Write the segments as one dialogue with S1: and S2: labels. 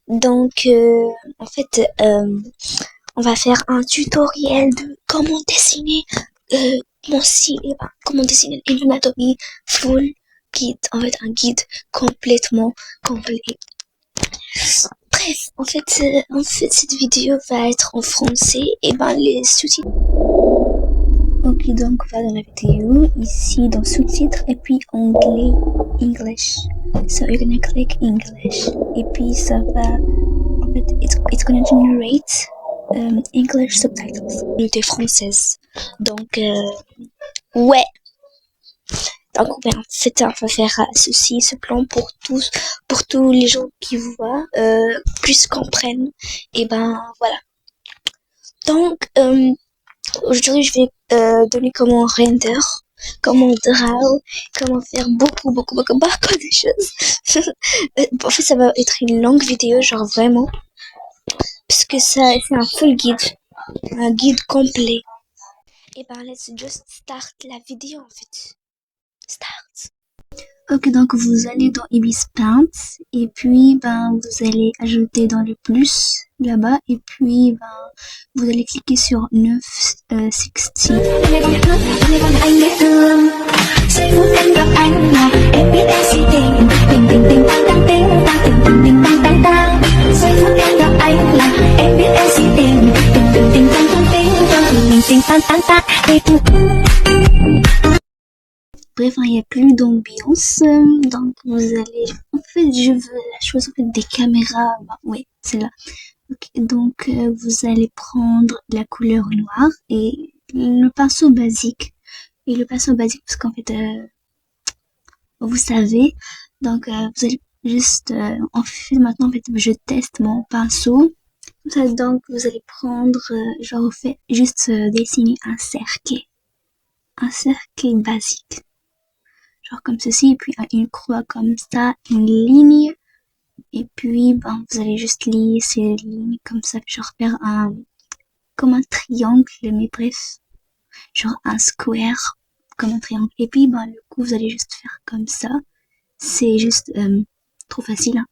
S1: Donc, en fait, on va faire un tutoriel de comment dessiner mon style, comment dessiner une anatomie full guide, en fait un guide complètement complet. Bref, en fait cette vidéo va être en français et les sous-titres. Ok, donc on va dans la vidéo, ici dans sous-titres et puis anglais, English. So you're gonna click English et puis ça va, en fait, it's gonna generate English subtitles. Unité française. Donc, ouais. Donc, en fait, on va faire ce plan pour tous les gens qui voient, puissent comprendre. Et voilà. Donc, aujourd'hui, je vais donner comment render, comment draw, comment faire beaucoup de choses. En fait, ça va être une longue vidéo, genre vraiment, parce que ça, c'est un full guide, un guide complet. Et let's just start la vidéo en fait. Start. Ok, donc vous allez dans Ibis Paint et puis vous allez ajouter dans le plus là-bas et puis vous allez cliquer sur 960. Bref, il n'y a plus d'ambiance, donc vous allez, en fait, je veux la chose, en fait, des caméras, oui, c'est là. Okay, donc, vous allez prendre la couleur noire et le pinceau basique. Et le pinceau basique, parce qu'en fait, vous savez, donc, vous allez juste, en fait, maintenant, en fait, je teste mon pinceau. Donc, vous allez prendre, genre, vous faites juste dessiner un cercle basique. Genre comme ceci, et puis une croix comme ça, une ligne, et puis vous allez juste lier ces lignes comme ça, genre faire comme un triangle, mais bref, genre un square, comme un triangle, et puis le coup vous allez juste faire comme ça, c'est juste trop facile, hein.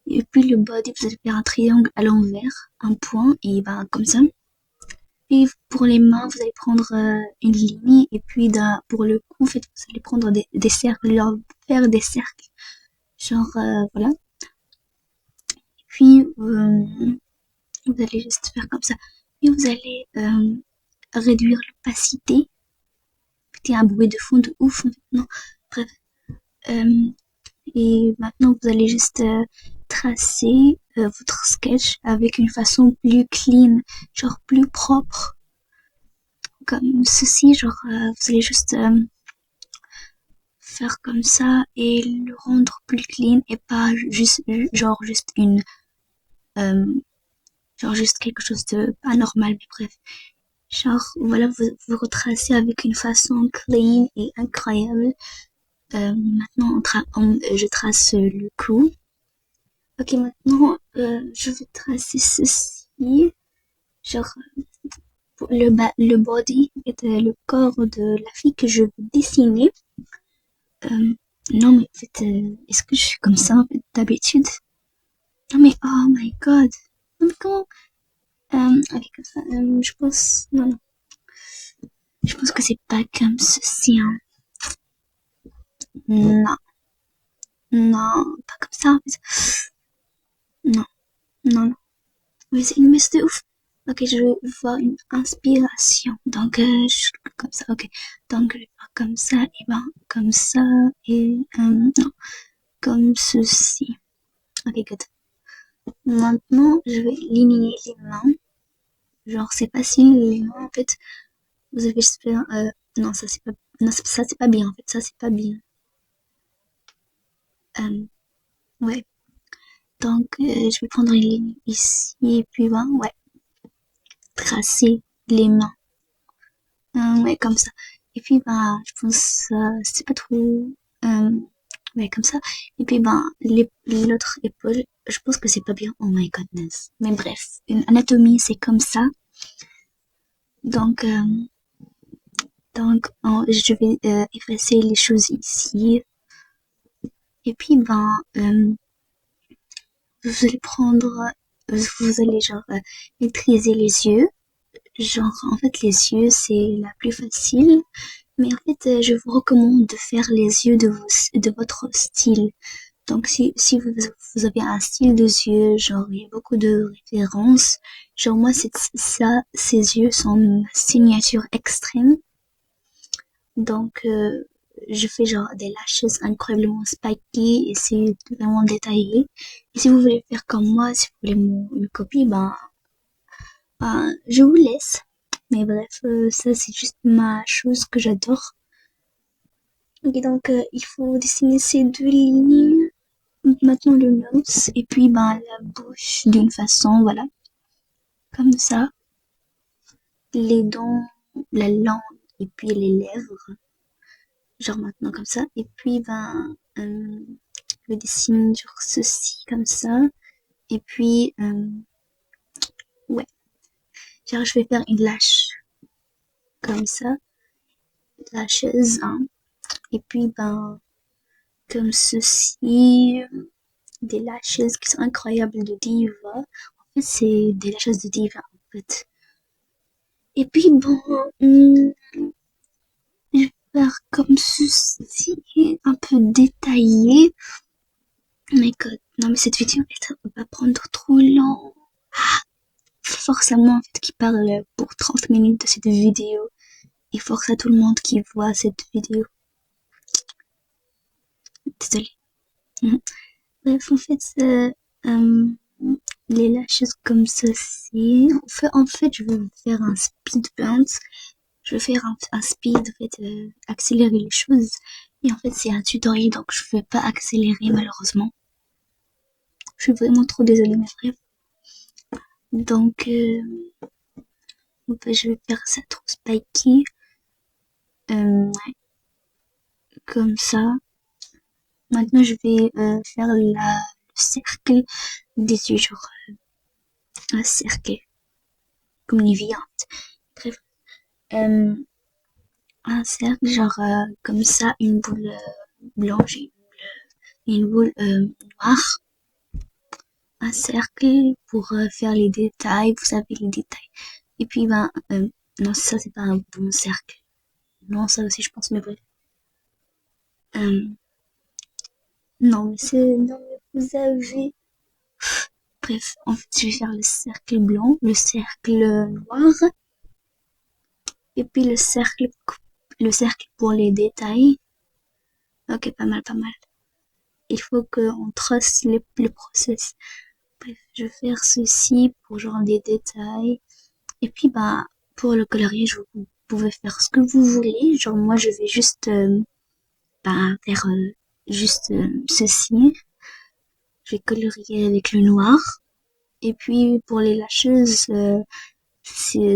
S1: Et puis le body, vous allez faire un triangle à l'envers, un point, et comme ça. Et pour les mains, vous allez prendre une ligne, et puis pour le cou, en fait, vous allez prendre des cercles, genre faire des cercles, genre voilà. Et puis vous allez juste faire comme ça. Et vous allez réduire l'opacité. C'était un bruit de fond de ouf, en fait, non. Bref. Et maintenant, vous allez juste tracer votre sketch avec une façon plus clean, genre plus propre. Comme ceci, genre vous allez juste faire comme ça et le rendre plus clean et pas juste juste une genre juste quelque chose de pas normal, mais bref, genre voilà, vous retracez avec une façon clean et incroyable. Maintenant je trace le cou. Ok, maintenant je vais tracer ceci, genre le body et le corps de la fille que je veux dessiner. Non, mais en fait, est-ce que je suis comme ça, en fait, d'habitude? Non, mais, oh my god. Non, mais comment? Ok, comme ça, je pense, non. Je pense que c'est pas comme ceci, hein. Non. Non, pas comme ça, en fait. Non, non. Mais c'est une messe de ouf. Ok, je vais voir une inspiration. Donc, je comme ça, ok. Donc, je vais faire comme ça, et comme ça, et, non. Comme ceci. Ok, good. Maintenant, je vais aligner les mains. Genre, c'est facile, les mains, en fait. Vous avez juste fait non, ça c'est pas, non, ça c'est pas bien, en fait. Ça c'est pas bien. Ouais. Donc, je vais prendre une ligne ici, et puis, ouais. Tracer les mains. Ouais, comme ça. Et puis, je pense, c'est pas trop, ouais, comme ça. Et puis, l'autre épaule, je pense que c'est pas bien. Oh my goodness. Mais bref, une anatomie, c'est comme ça. Donc, je vais effacer les choses ici. Et puis, vous vous allez prendre, vous allez maîtriser les yeux. En fait, les yeux, c'est la plus facile. Mais en fait, je vous recommande de faire les yeux de votre style. Donc, si vous avez un style de yeux, il y a beaucoup de références. Moi, c'est ça, ces yeux sont ma signature extrême. Donc, je fais des lashes incroyablement spiky et c'est vraiment détaillé. Et si vous voulez faire comme moi, si vous voulez une copie, je vous laisse. Mais bref, ça c'est juste ma chose que j'adore. Ok, donc il faut dessiner ces deux lignes. Maintenant le nose et puis la bouche d'une façon, voilà, comme ça. Les dents, la langue et puis les lèvres. Maintenant comme ça. Et puis je dessine ceci comme ça. Et puis ouais. Je vais faire une lache comme ça. Lashes, hein. Et puis comme ceci. Des lashes qui sont incroyables de Diva. En fait, c'est des lashes de Diva, en fait. Et puis je vais faire comme ceci, un peu détaillé. Mais non mais cette vidéo va prendre trop long. Force à moi en fait qui parle pour 30 minutes de cette vidéo. Et force à tout le monde qui voit cette vidéo. Désolée. Bref, en fait, les lashes comme ceci. En fait, je vais faire un speed bounce. Je vais faire un speed, en fait, accélérer les choses. Et en fait, c'est un tutoriel, donc je vais pas accélérer, malheureusement. Je suis vraiment trop désolée, mais bref. Donc, je vais faire ça trop spiky. Ouais. Comme ça. Maintenant, je vais faire le cercle des yeux, un cercle. Comme une viande. Bref. Un cercle, comme ça, une boule blanche et une boule noire. Un cercle pour faire les détails, vous savez les détails. Et puis non ça c'est pas un bon cercle. Non ça aussi je pense mais bref. Non mais vous avez. Bref en fait je vais faire le cercle blanc, le cercle noir et puis le cercle pour les détails. Ok pas mal. Il faut qu'on trace le process. Bref, je vais faire ceci pour des détails. Et puis pour le coloriage, vous pouvez faire ce que vous voulez. Moi je vais juste faire juste ceci. Je vais colorier avec le noir. Et puis pour les lashes,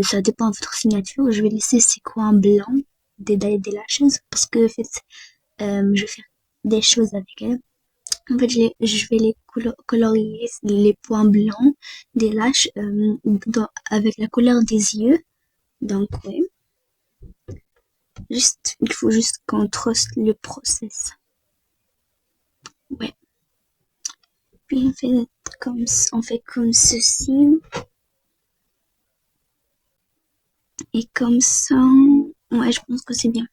S1: ça dépend de votre signature. Je vais laisser ces coins blancs des lashes parce que en fait, je vais faire des choses avec elles. En fait, je vais les colorier les points blancs des lashes avec la couleur des yeux. Donc, ouais. Il faut juste qu'on truste le process. Ouais. Puis on fait comme ceci. Et comme ça. Ouais, je pense que c'est bien.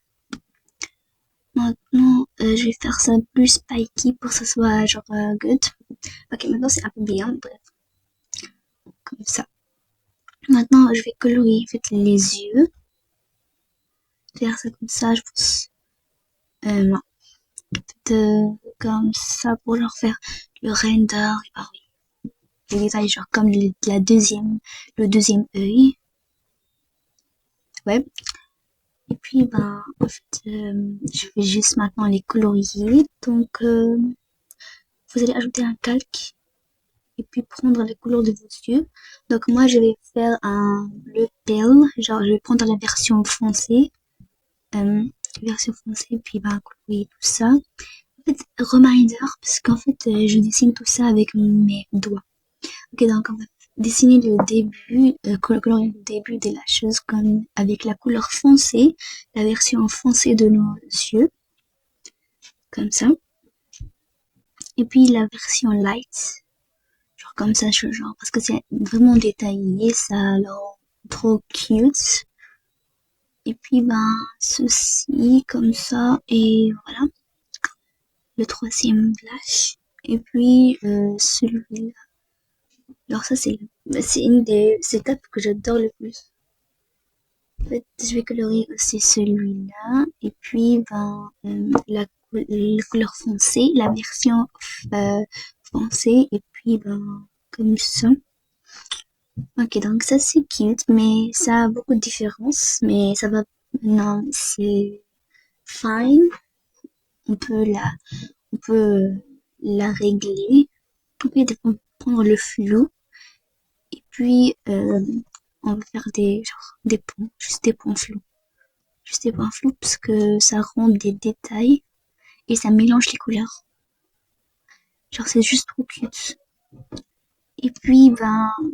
S1: Maintenant, je vais faire ça plus spiky pour que ça soit good. Ok, maintenant c'est un peu bien, bref. Comme ça. Maintenant, je vais colorier en fait les yeux. Faire ça comme ça, je pense. Non. Comme ça pour leur faire le render. Oui. Les détails comme le deuxième œil. Ouais. Et puis en fait, je vais juste maintenant les colorier. Donc vous allez ajouter un calque et puis prendre les couleurs de vos yeux. Donc moi je vais faire le pale, je vais prendre la version foncée. Puis colorier tout ça. En fait, reminder, parce qu'en fait, je dessine tout ça avec mes doigts. Ok, donc on va dessiner le début, colorier le début de la chose comme avec la couleur foncée, la version foncée de nos yeux, comme ça. Et puis la version light, Genre comme ça, genre, parce que c'est vraiment détaillé, ça a l'air trop cute. Et puis, ceci, comme ça, et voilà, le troisième blush. Et puis, celui-là. Alors ça, c'est une des étapes que j'adore le plus. En fait, je vais colorer aussi celui-là. Et puis, la couleur foncée, la version foncée. Et puis, comme ça. Ok, donc ça c'est cute, mais ça a beaucoup de différences. Mais ça va, non, c'est fine. On peut la régler. On peut prendre le flou. Et puis, on va faire des ponts, juste des ponts flous. Juste des points flous parce que ça rend des détails et ça mélange les couleurs. Genre, c'est juste trop cute. Et puis,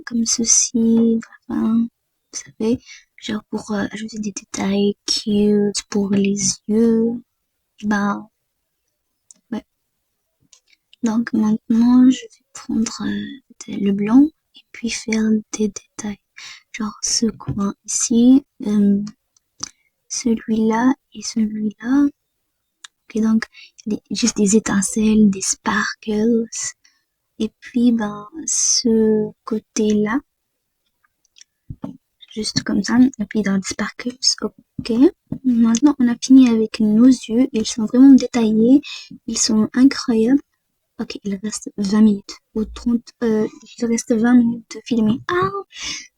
S1: comme ceci, vous savez, genre pour ajouter des détails cute pour les yeux, ouais. Donc maintenant, je vais prendre le blanc et puis faire des détails. Genre ce coin ici, celui-là et celui-là. Ok, donc juste des étincelles, des sparkles. Et puis, ce côté-là, juste comme ça. Et puis dans les sparkles, ok. Maintenant, on a fini avec nos yeux. Ils sont vraiment détaillés. Ils sont incroyables. Ok, il reste 20 minutes. Ou 30, il reste 20 minutes de filmer. Ah!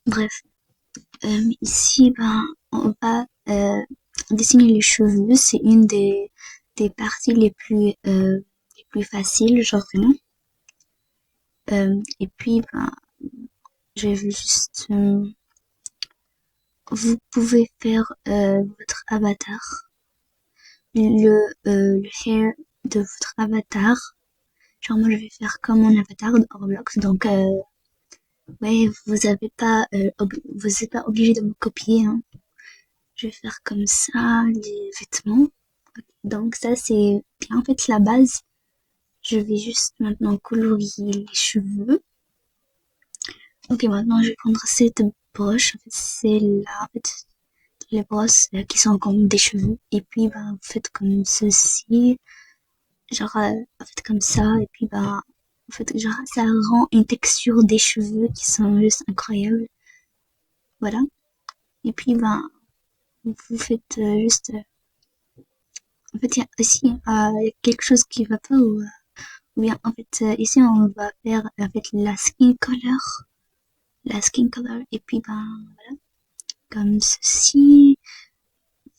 S1: Bref. Ici, on va dessiner les cheveux. C'est une des parties les plus faciles, genre vraiment. Et puis, je vais juste... vous pouvez faire votre avatar. Le hair de votre avatar. Genre, moi, je vais faire comme mon avatar de Roblox. Donc, ouais, vous n'êtes pas obligé de me copier, hein. Je vais faire comme ça, les vêtements. Donc, ça, c'est bien, en fait, la base. Je vais juste maintenant colorier les cheveux. Ok, maintenant, je vais prendre cette broche. En fait, c'est là, en fait, les brosses qui sont comme des cheveux. Et puis, vous faites comme ceci. Genre, vous faites comme ça. Et puis, en fait, genre, ça rend une texture des cheveux qui sont juste incroyables. Voilà. Et puis, vous faites juste... en fait, il y a aussi quelque chose qui va pas ou bien, en fait, ici, on va faire, en fait, la skin color. La skin color. Et puis, voilà. Comme ceci.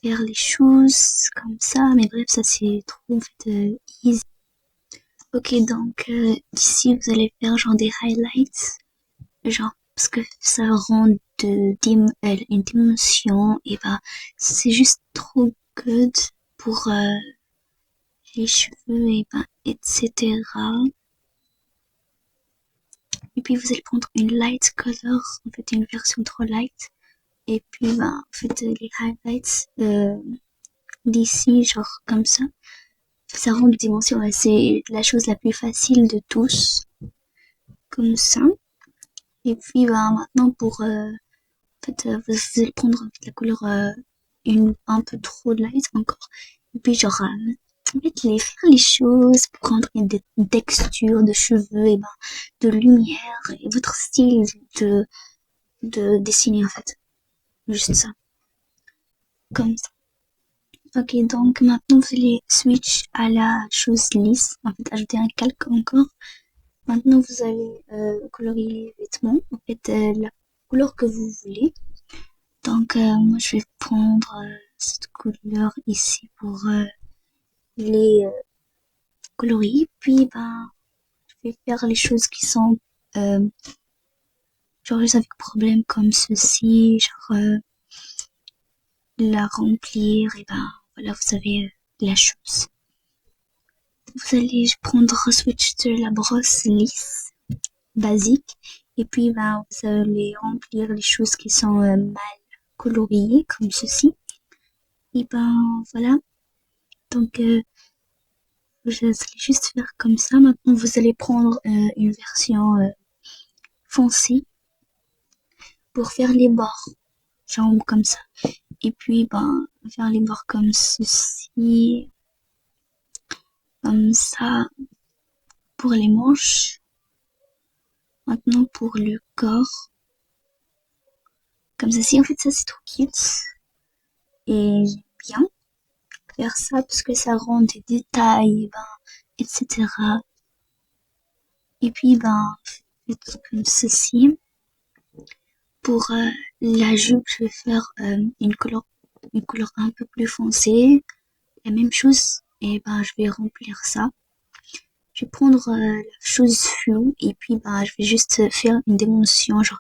S1: Faire les choses comme ça. Mais bref, ça, c'est trop, en fait, easy. Ok, donc, ici, vous allez faire genre des highlights. Genre, parce que ça rend une dimension. Et c'est juste trop good pour les cheveux et etc. Et puis vous allez prendre une light color, en fait une version trop light. Et puis faites les highlights d'ici, genre comme ça. Ça rend des dimensions et c'est la chose la plus facile de tous. Comme ça. Et puis maintenant pour en fait vous allez prendre en fait, la couleur un peu trop light encore. Et puis genre en fait, faire les choses pour rendre une texture de cheveux et de lumière et votre style de dessiner en fait. Juste ça. Comme ça. Ok, donc maintenant vous allez switch à la chose lisse. En fait, ajouter un calque encore. Maintenant vous allez colorier les vêtements. En fait, la couleur que vous voulez. Donc moi je vais prendre cette couleur ici pour les colorier. Puis je vais faire les choses qui sont genre juste avec problème comme ceci, genre la remplir et voilà vous savez la chose. Vous allez prendre switch de la brosse lisse basique et puis vous allez remplir les choses qui sont mal coloriées comme ceci. Et voilà. Donc vous allez juste faire comme ça. Maintenant vous allez prendre une version foncé pour faire les bords, genre comme ça. Et puis, faire les bords comme ceci, comme ça, pour les manches. Maintenant, pour le corps, comme ceci. En fait, ça, c'est trop cute. Et j'aime bien faire ça parce que ça rend des détails, etc. Et puis, faites comme ceci. Pour la jupe, je vais faire une couleur un peu plus foncée. La même chose. Et je vais remplir ça. Je vais prendre la chose floue et puis je vais juste faire une dimension, genre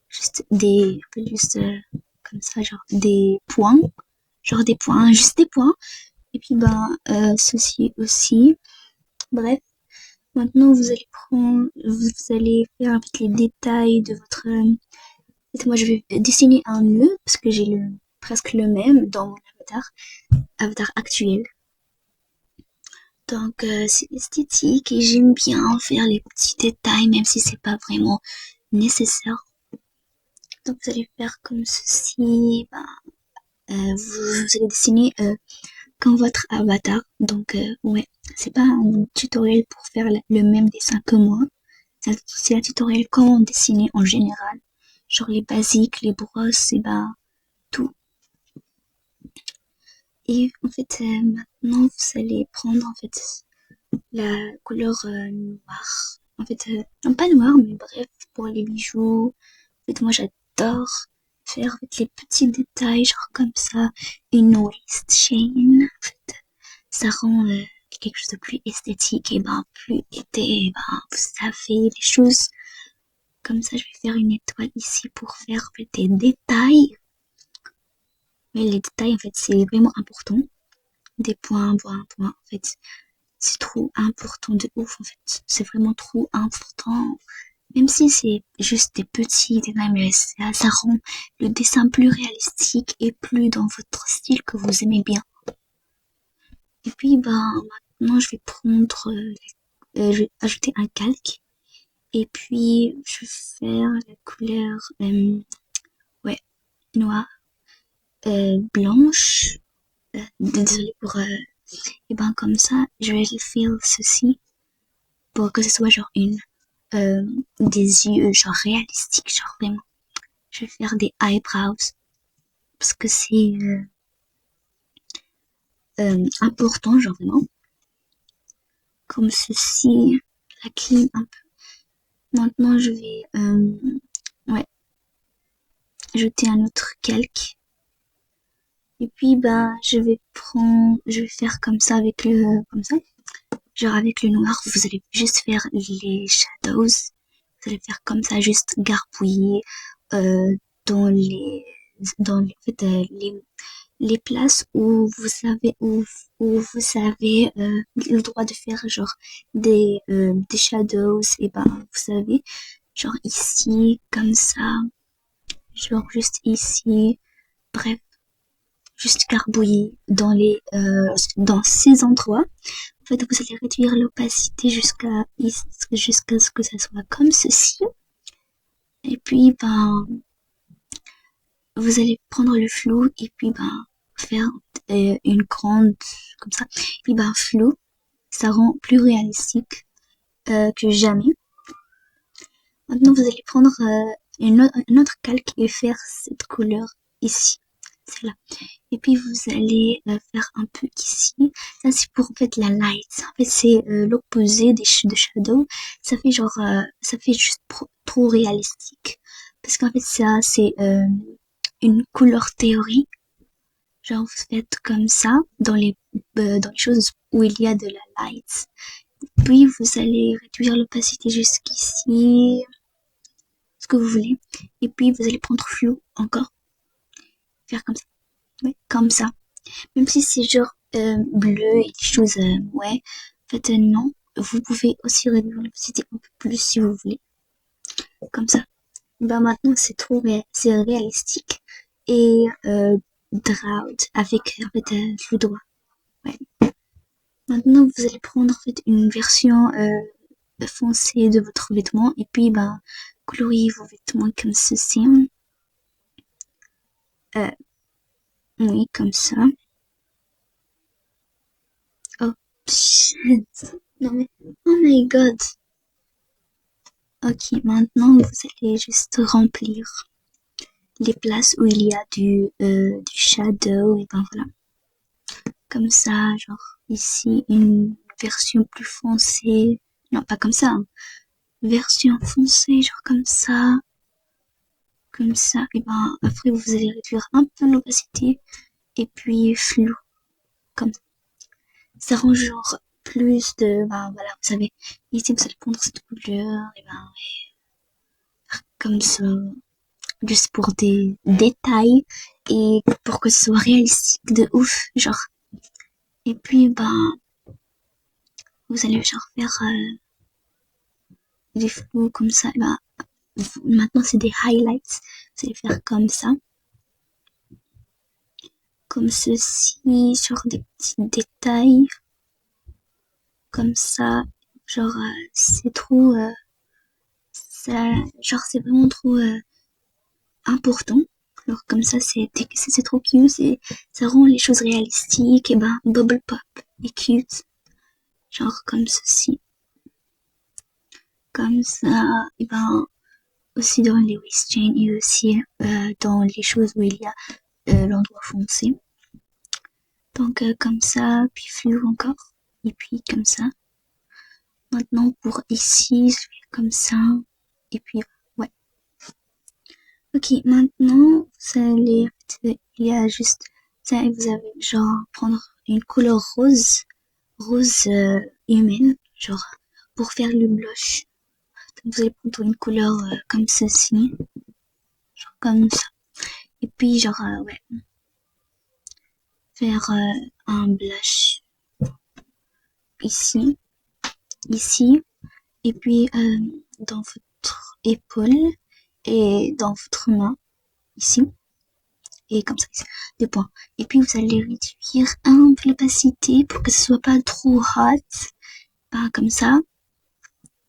S1: juste comme ça, genre des points, juste des points. Et puis ceci aussi. Bref, maintenant vous allez faire avec les détails de votre. Moi je vais dessiner un nœud parce que j'ai presque le même dans mon avatar actuel. Donc c'est esthétique et j'aime bien faire les petits détails même si c'est pas vraiment nécessaire. Donc vous allez faire comme ceci, vous allez dessiner comme votre avatar. Donc ouais, c'est pas un tutoriel pour faire le même dessin que moi. C'est un tutoriel comment dessiner en général. Genre les basiques, les brosses, et tout. Et en fait maintenant vous allez prendre en fait la couleur noire. En fait, non pas noir, mais bref, pour les bijoux. En fait, moi j'adore faire avec les petits détails, genre comme ça, une waist chain. En fait, ça rend quelque chose de plus esthétique et plus été. Vous savez, les choses comme ça. Je vais faire une étoile ici pour faire en fait, des détails. Mais les détails, en fait, c'est vraiment important. Des points, en fait. C'est trop important de ouf, en fait. C'est vraiment trop important. Même si c'est juste des petits détails, mais ça rend le dessin plus réalistique et plus dans votre style que vous aimez bien. Et puis, maintenant, je vais prendre, je vais ajouter un calque. Et puis, je vais faire la couleur, noire, blanche. Désolée pour, et comme ça, je vais faire ceci pour que ce soit genre des yeux genre réalistiques, genre vraiment. Je vais faire des eyebrows parce que c'est important, genre vraiment. Comme ceci, la clim un peu. Maintenant, je vais ajouter un autre calque. Et puis je vais faire comme ça comme ça. Genre avec le noir, vous allez juste faire les shadows. Vous allez faire comme ça, juste gargouiller dans en fait, les places où vous avez le droit de faire genre des shadows. Et vous savez, genre ici, comme ça, genre juste ici. Bref, juste carbouiller dans ces endroits. En fait, vous allez réduire l'opacité jusqu'à ce que ça soit comme ceci. Et puis, vous allez prendre le flou et puis, faire une grande, comme ça. Et puis, flou, ça rend plus réalistique que jamais. Maintenant, vous allez prendre un autre calque et faire cette couleur ici. C'est là. Et puis vous allez faire un peu ici. Ça c'est pour en fait la light. En fait c'est l'opposé de shadow. Ça fait genre ça fait juste trop réalistique. Parce qu'en fait ça c'est une couleur théorie. Genre vous faites comme ça dans les choses où il y a de la light. Puis vous allez réduire l'opacité jusqu'ici, ce que vous voulez. Et puis vous allez prendre flou encore. Faire comme ça. Ouais, comme ça. Même si c'est genre bleu et des choses, ouais. En fait, non. Vous pouvez aussi réduire l'opacité un peu plus si vous voulez. Comme ça. Maintenant, c'est réalistique. Et drawed avec, en fait, le doigt. Ouais. Maintenant, vous allez prendre, en fait, une version foncée de votre vêtement. Et puis, coloriez vos vêtements comme ceci. Oui, comme ça. Oh, shit. Non mais, oh my god. Ok, maintenant, vous allez juste remplir les places où il y a du shadow, et ben voilà. Comme ça, genre, ici, une version plus foncée. Non, pas comme ça, hein. Version foncée, genre comme ça. Comme ça, et ben, après, vous allez réduire un peu l'opacité. Et puis, flou. Comme ça. Ça rend genre plus de, ben voilà, vous savez, ici, vous allez prendre cette couleur, et ben, comme ça. Juste pour des détails et pour que ce soit réalistique de ouf, genre. Et puis, ben, vous allez genre faire des flous comme ça. Et ben, maintenant, c'est des highlights. Vous allez faire comme ça. Comme ceci, sur des petits détails. Comme ça. Genre, c'est trop... ça, genre, c'est vraiment trop important. Alors, comme ça, c'est trop cute. Et ça rend les choses réalistiques. Et ben, bubble pop et cute. Genre comme ceci. Comme ça, et ben, aussi dans les waist chains et aussi dans les choses où il y a l'endroit foncé. Donc comme ça, puis flou encore, et puis comme ça. Maintenant pour ici, je fais comme ça, et puis ouais. Ok, maintenant vous allez, il y a juste ça, et vous allez genre prendre une couleur rose, humaine, genre pour faire le blush. Donc vous allez prendre une couleur comme ceci, genre comme ça. Et puis genre ouais, faire un blush ici, ici, et puis dans votre épaule et dans votre main ici, et comme ça, ici, deux points. Et puis vous allez réduire un peu l'opacité pour que ce soit pas trop hot, pas comme ça,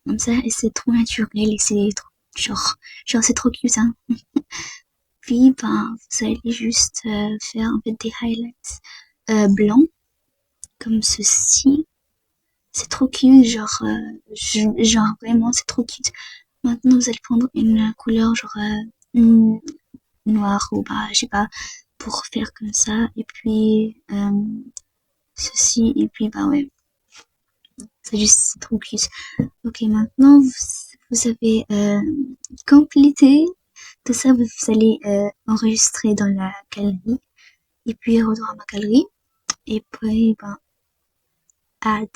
S1: et c'est trop naturel et c'est trop genre c'est trop cute, hein. Puis ben vous allez juste faire en fait des highlights blancs comme ceci. C'est trop cute, genre vraiment c'est trop cute. Maintenant vous allez prendre une couleur genre noire ou bah je sais pas pour faire comme ça et puis ceci et puis bah ouais c'est trop cute. Ok, maintenant vous avez complété tout ça, vous allez enregistrer dans la galerie et puis retour à ma galerie et puis ben add.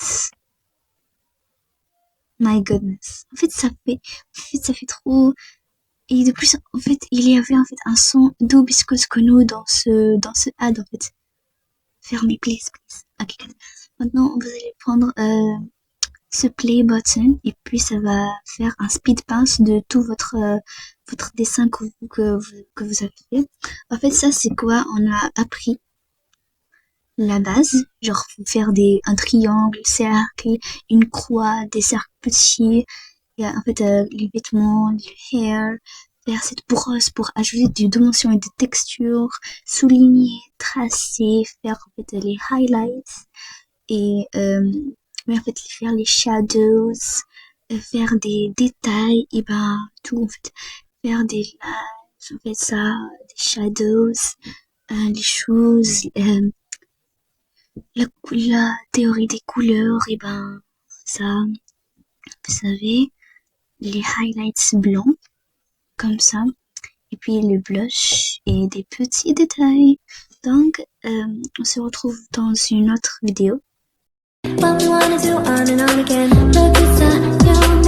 S1: My goodness. En fait, ça fait trop. Et de plus, en fait, il y avait en fait un son d'Hibiscus Kono dans ce ad en fait. Fermez, please. Ok, good. Maintenant, vous allez prendre ce play button et puis ça va faire un speed pass de tout votre dessin que vous avez fait. En fait, ça c'est quoi? On a appris la base, genre faire un triangle, cercle, une croix, des cercles petits, et en fait les vêtements, le hair, faire cette brosse pour ajouter des dimensions et des textures, souligner, tracer, faire en fait les highlights et mais en fait faire les shadows, faire des détails et ben tout en fait, faire des lines, en fait ça, des shadows, les choses, la théorie des couleurs, et ben ça, vous savez, les highlights blancs, comme ça, et puis le blush et des petits détails. Donc, on se retrouve dans une autre vidéo. What we wanna do on and on again. Look inside your